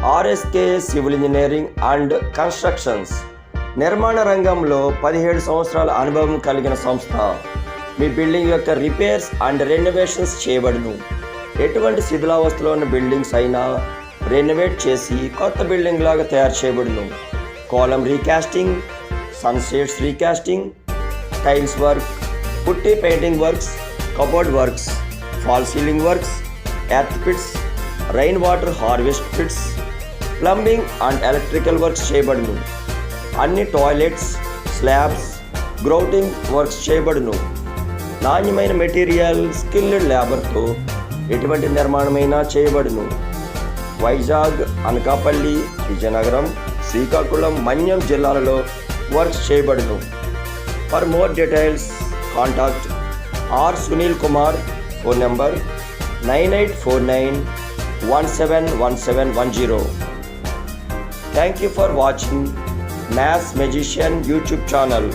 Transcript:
RSK civil engineering and constructions నిర్మాణ రంగంలో 17 సంవత్సరాల అనుభవం కలిగిన సంస్థ. మీ బిల్డింగ్ యొక్క రిపేర్స్ అండ్ రెనోవేషన్స్ చేయబడును. ఎటువంటి శిథిలావస్థలో ఉన్న బిల్డింగ్స్ అయినా రెనోవేట్ చేసి కొత్త బిల్డింగ్ లాగా తయారు చేయబడును. Column recasting, sunshades recasting, tiles work, putty painting works, cupboard works, fall ceiling works, earth pits, rain water harvest pits, plumbing and electrical works చేయబడును. అన్ని టాయిలెట్స్, స్లాబ్స్, గ్రౌటింగ్ వర్క్స్ చేయబడును. నాణ్యమైన మెటీరియల్, స్కిల్డ్ లేబర్తో ఎటువంటి నిర్మాణమైనా చేయబడును. వైజాగ్, అనకాపల్లి, విజయనగరం, శ్రీకాకుళం, మన్యం జిల్లాలలో వర్క్స్ చేయబడును. For more details contact R Sunil Kumar. Phone number 9849171710. Thank you for watching Mass Magician YouTube channel.